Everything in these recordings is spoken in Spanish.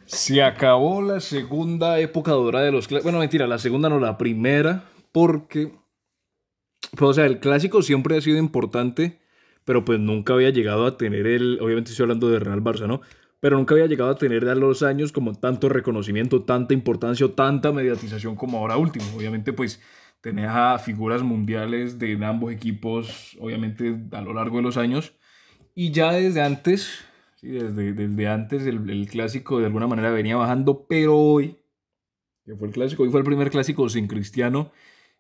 Se acabó la segunda época dorada de los clásicos. Bueno, mentira, la segunda no, la primera, porque, pues, o sea, el clásico siempre ha sido importante, pero pues nunca había llegado a tener obviamente estoy hablando de Real Barça, ¿no? Pero nunca había llegado a tener a los años como tanto reconocimiento, tanta importancia o tanta mediatización como ahora último. Obviamente, pues, tenés a figuras mundiales de ambos equipos, obviamente, a lo largo de los años. Y ya desde antes, sí, desde antes el clásico de alguna manera venía bajando, pero hoy, que fue el clásico, hoy fue el primer clásico sin Cristiano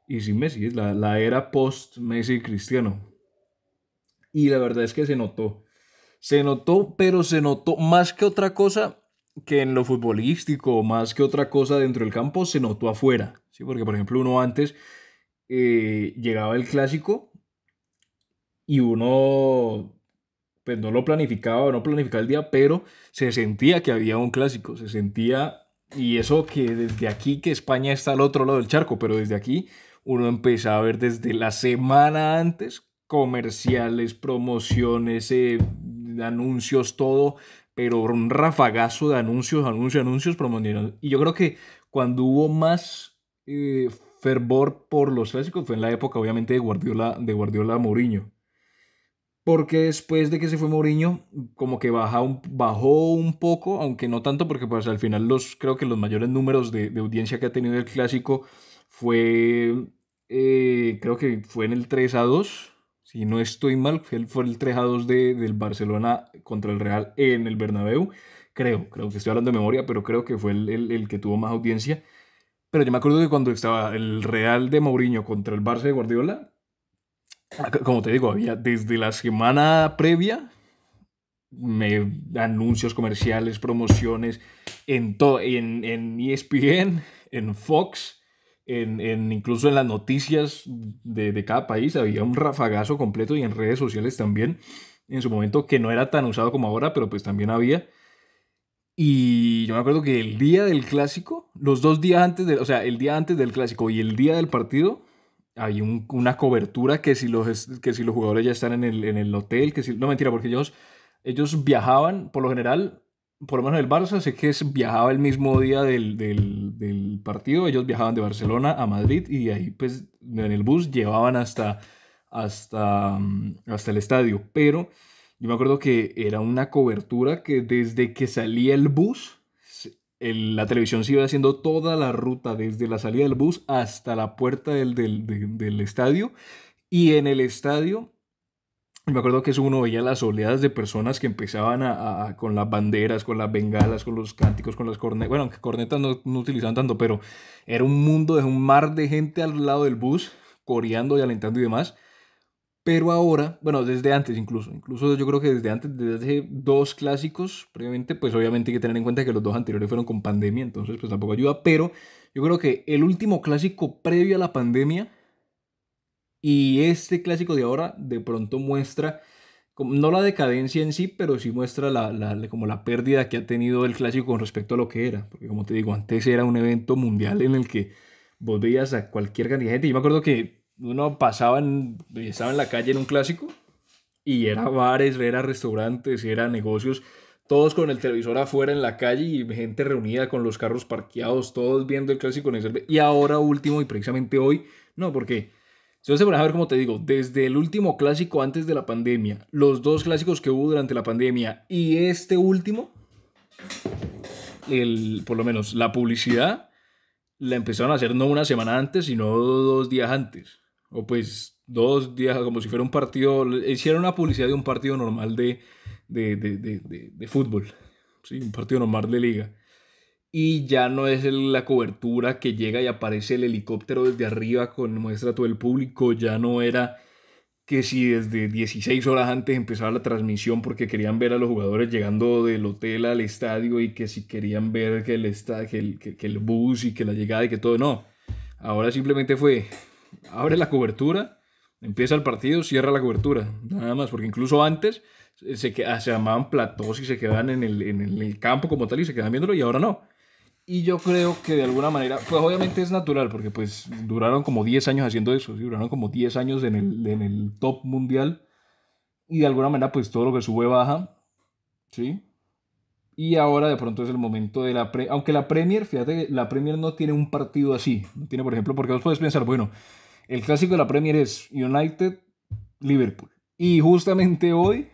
y sin Messi, es la era post-Messi Cristiano. Y la verdad es que se notó, pero se notó más que otra cosa que en lo futbolístico, más que otra cosa dentro del campo, se notó afuera, ¿sí? Porque por ejemplo uno antes llegaba el clásico y uno pues no lo planificaba, no planificaba el día, pero se sentía que había un clásico, se sentía, y eso que desde aquí, que España está al otro lado del charco, pero desde aquí uno empezaba a ver desde la semana antes comerciales, promociones, anuncios, todo, pero un rafagazo de anuncios, anuncios, anuncios, promocionales. Y yo creo que cuando hubo más fervor por los clásicos fue en la época, obviamente, de Guardiola Mourinho, porque después de que se fue Mourinho, como que bajó un poco, aunque no tanto, porque pues al final creo que los mayores números de audiencia que ha tenido el clásico creo que fue en el 3-2 si no estoy mal, fue el 3-2 del Barcelona contra el Real en el Bernabéu, creo que estoy hablando de memoria, pero creo que fue el que tuvo más audiencia. Pero yo me acuerdo que cuando estaba el Real de Mourinho contra el Barça de Guardiola, como te digo, había desde la semana previa anuncios comerciales, promociones en ESPN, en Fox, incluso en las noticias de cada país había un rafagazo completo y en redes sociales también, en su momento que no era tan usado como ahora, pero pues también había. Y yo me acuerdo que el día del clásico, los 2 días antes o sea, el día antes del clásico y el día del partido, hay una cobertura que si los jugadores ya están en el hotel, que si, no mentira, porque ellos viajaban, por lo general, por lo menos el Barça, sé que viajaba el mismo día del partido, ellos viajaban de Barcelona a Madrid y de ahí pues en el bus llevaban hasta el estadio, pero yo me acuerdo que era una cobertura que desde que salía el bus, la televisión se iba haciendo toda la ruta desde la salida del bus hasta la puerta del estadio. Y en el estadio, me acuerdo que eso uno veía las oleadas de personas que empezaban con las banderas, con las bengalas, con los cánticos, con las cornetas. Bueno, aunque cornetas no utilizaban tanto, pero era un mundo, de un mar de gente al lado del bus, coreando y alentando y demás. Pero ahora, bueno, desde antes incluso yo creo que desde antes, desde hace dos clásicos, previamente, pues obviamente hay que tener en cuenta que los dos anteriores fueron con pandemia, entonces pues tampoco ayuda, pero yo creo que el último clásico previo a la pandemia y este clásico de ahora de pronto muestra, no la decadencia en sí, pero sí muestra como la pérdida que ha tenido el clásico con respecto a lo que era, porque como te digo, antes era un evento mundial en el que vos veías a cualquier cantidad de gente. Yo me acuerdo que uno estaba en la calle en un clásico y era bares, era restaurantes, era negocios, todos con el televisor afuera en la calle y gente reunida con los carros parqueados, todos viendo el clásico en el. Y ahora último, y precisamente hoy, no, porque si vos te pones a ver, como te digo, desde el último clásico antes de la pandemia, los dos clásicos que hubo durante la pandemia y este último, por lo menos la publicidad la empezaron a hacer no una semana antes, sino 2 días antes. O pues 2 días, como si fuera un partido. Hicieron una publicidad de un partido normal de fútbol. Sí, un partido normal de liga. Y ya no es la cobertura que llega y aparece el helicóptero desde arriba con muestra a todo el público. Ya no era que si desde 16 horas antes empezaba la transmisión porque querían ver a los jugadores llegando del hotel al estadio y que si querían ver que el bus y que la llegada y que todo, no. Ahora simplemente fue, abre la cobertura, empieza el partido, cierra la cobertura, nada más, porque incluso antes se llamaban platós y se quedaban en el campo como tal y se quedaban viéndolo y ahora no. Y yo creo que de alguna manera, pues obviamente es natural, porque pues duraron como 10 años haciendo eso, ¿sí? Duraron como 10 años en el top mundial y de alguna manera pues todo lo que sube baja, ¿sí? Y ahora de pronto es el momento de la Premier. Aunque la Premier, fíjate que la Premier no tiene un partido así. No tiene, por ejemplo, porque vos puedes pensar, bueno, el clásico de la Premier es United-Liverpool. Y justamente hoy,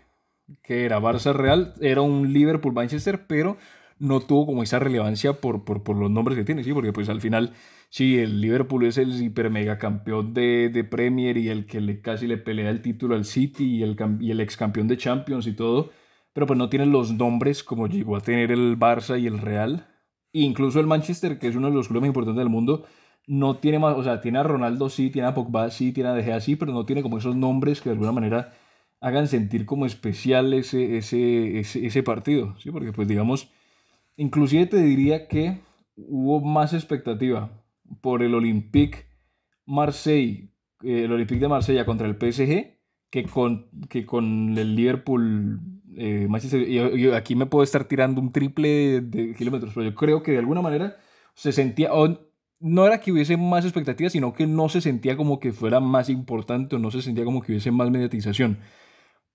que era Barça Real, era un Liverpool-Manchester, pero no tuvo como esa relevancia por los nombres que tiene, ¿sí? Porque pues al final, sí, el Liverpool es el hiper mega campeón de Premier y el que casi le pelea el título al City y el ex campeón de Champions y todo, pero pues no tiene los nombres como llegó a tener el Barça y el Real. E incluso el Manchester, que es uno de los clubes más importantes del mundo, no tiene más, o sea, tiene a Ronaldo sí, tiene a Pogba sí, tiene a De Gea sí, pero no tiene como esos nombres que de alguna manera hagan sentir como especial ese partido, ¿sí? Porque pues digamos, inclusive te diría que hubo más expectativa por el Olympique de Marsella contra el PSG que con el Liverpool Manchester. Y aquí me puedo estar tirando un triple de kilómetros, pero yo creo que de alguna manera se sentía, o no era que hubiese más expectativas, sino que no se sentía como que fuera más importante o no se sentía como que hubiese más mediatización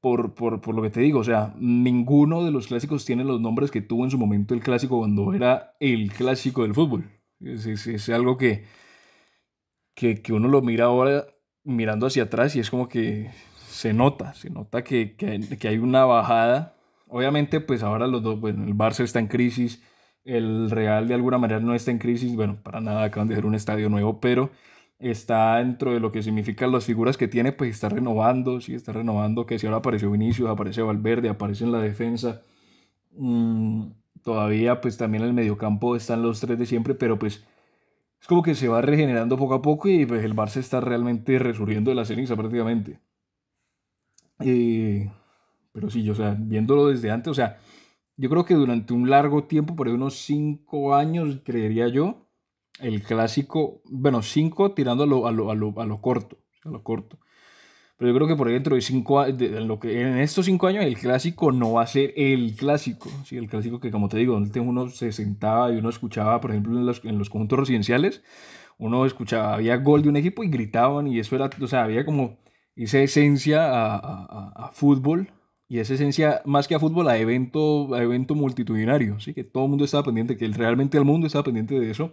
por lo que te digo, o sea, ninguno de los clásicos tiene los nombres que tuvo en su momento el clásico cuando era el clásico del fútbol. Es algo que uno lo mira ahora mirando hacia atrás y es como que se nota que hay una bajada. Obviamente, pues ahora los dos, bueno, el Barça está en crisis, el Real de alguna manera no está en crisis, bueno, para nada, acaban de hacer un estadio nuevo, pero está dentro de lo que significan las figuras que tiene, pues está renovando, sí, está renovando, que si ahora apareció Vinicius, aparece Valverde, aparece en la defensa. Mm, Todavía pues también en el mediocampo están los tres de siempre, pero pues es como que se va regenerando poco a poco y pues el Barça está realmente resurgiendo de la ceniza prácticamente. Eh, pero sí, o sea, viéndolo desde antes, o sea, yo creo que durante un largo tiempo, por ahí unos 5 años, creería yo, el clásico, bueno, 5 tirando a lo corto, a lo corto. Pero yo creo que por ahí dentro de 5 años, en estos 5 años, el clásico no va a ser el clásico. Sí, el clásico que, como te digo, antes uno se sentaba y uno escuchaba, por ejemplo, en los conjuntos residenciales, uno escuchaba, había gol de un equipo y gritaban, y eso era, o sea, había como esa esencia a fútbol, y esa esencia más que a fútbol, a evento multitudinario, ¿sí? Que todo el mundo estaba pendiente, que realmente el mundo estaba pendiente de eso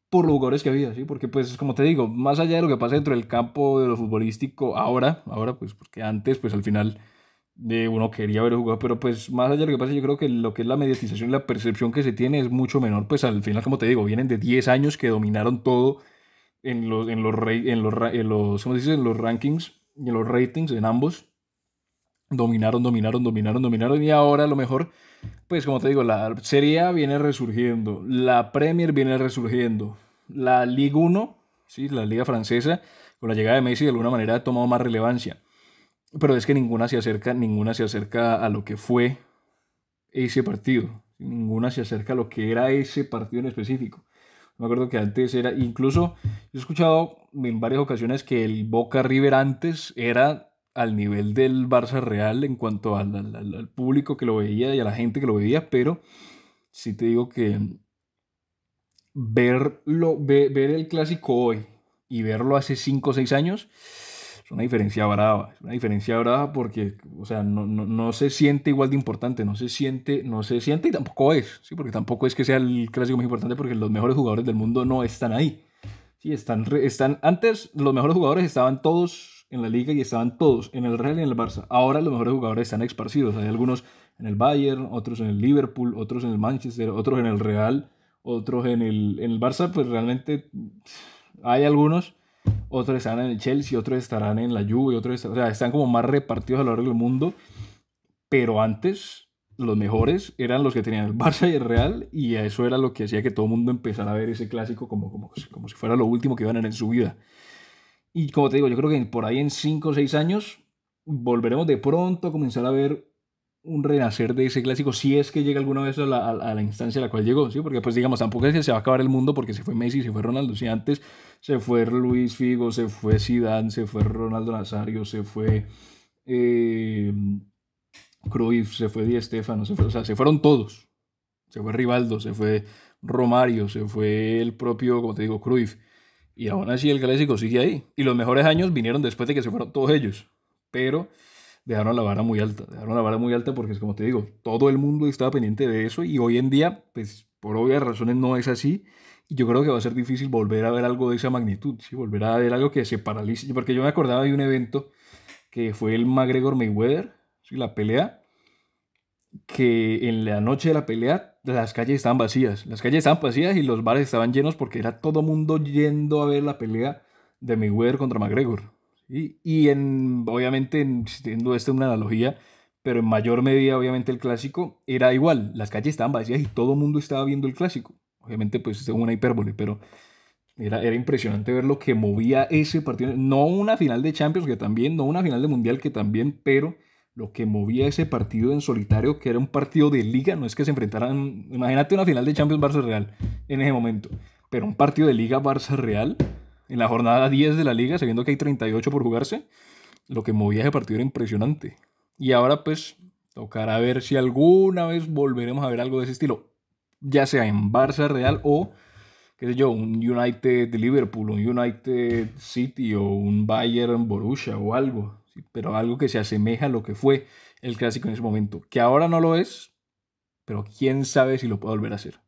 por los jugadores que había, ¿sí? Porque pues como te digo, más allá de lo que pasa dentro del campo de lo futbolístico, ahora pues porque antes pues al final uno quería ver jugar, pero pues más allá de lo que pasa, yo creo que lo que es la mediatización y la percepción que se tiene es mucho menor, pues al final, como te digo, vienen de 10 años que dominaron todo ¿cómo se dice? En los rankings y en los ratings, en ambos. Dominaron y ahora a lo mejor, pues como te digo, la Serie A viene resurgiendo, la Premier viene resurgiendo, la Ligue 1, sí, la liga francesa, con la llegada de Messi de alguna manera ha tomado más relevancia, pero es que ninguna se acerca a lo que fue ese partido, ninguna se acerca a lo que era ese partido en específico. Me acuerdo que antes era, incluso yo he escuchado en varias ocasiones que el Boca River antes era al nivel del Barça Real en cuanto al público que lo veía y a la gente que lo veía, pero sí te digo que ver el clásico hoy y verlo hace 5 o 6 años es una diferencia brava porque, o sea, no se siente igual de importante, no se siente y tampoco es, ¿sí? Porque tampoco es que sea el clásico más importante porque los mejores jugadores del mundo no están ahí. Sí, antes los mejores jugadores estaban todos en la liga y estaban todos en el Real y en el Barça. Ahora los mejores jugadores están esparcidos. Hay algunos en el Bayern, otros en el Liverpool, otros en el Manchester, otros en el Real, otros en el Barça, pues realmente hay algunos. Otros estarán en el Chelsea, otros estarán en la Juve, o sea, están como más repartidos a lo largo del mundo. Pero antes, los mejores eran los que tenían el Barça y el Real, y eso era lo que hacía que todo el mundo empezara a ver ese clásico como si fuera lo último que iban a ver en su vida. Y como te digo, yo creo que por ahí en 5 o 6 años volveremos de pronto a comenzar a ver un renacer de ese clásico, si es que llega alguna vez a la instancia a la cual llegó, ¿sí? Porque pues digamos, tampoco es que se va a acabar el mundo porque se fue Messi, se fue Ronaldo, si antes se fue Luis Figo, se fue Zidane, se fue Ronaldo Nazario, se fue eh, Cruyff, se fue Di Stéfano, o sea, se fueron todos. Se fue Rivaldo, se fue Romario, se fue el propio, como te digo, Cruyff. Y aún así el clásico sigue ahí. Y los mejores años vinieron después de que se fueron todos ellos. Pero dejaron la vara muy alta. Dejaron la vara muy alta porque es como te digo, todo el mundo estaba pendiente de eso y hoy en día, pues por obvias razones no es así. Y yo creo que va a ser difícil volver a ver algo de esa magnitud, ¿sí? Volver a ver algo que se paralice. Porque yo me acordaba de un evento que fue el McGregor Mayweather, ¿sí? La pelea, que en la noche de la pelea las calles estaban vacías. Las calles estaban vacías y los bares estaban llenos porque era todo mundo yendo a ver la pelea de Mayweather contra McGregor. ¿Sí? Y obviamente, siendo esta una analogía, pero en mayor medida, obviamente, el clásico era igual. Las calles estaban vacías y todo el mundo estaba viendo el clásico. Obviamente, pues es una hipérbole, pero era impresionante ver lo que movía ese partido. No una final de Champions, que también, no una final de Mundial, que también, pero lo que movía ese partido en solitario, que era un partido de liga, no es que se enfrentaran, imagínate una final de Champions Barça Real en ese momento, pero un partido de liga Barça Real, en la jornada 10 de la liga, sabiendo que hay 38 por jugarse, lo que movía ese partido era impresionante. Y ahora pues tocará ver si alguna vez volveremos a ver algo de ese estilo, ya sea en Barça Real o qué sé yo, un United de Liverpool, un United City o un Bayern Borussia o algo, ¿sí? Pero algo que se asemeja a lo que fue el clásico en ese momento, que ahora no lo es, pero quién sabe si lo puede volver a hacer.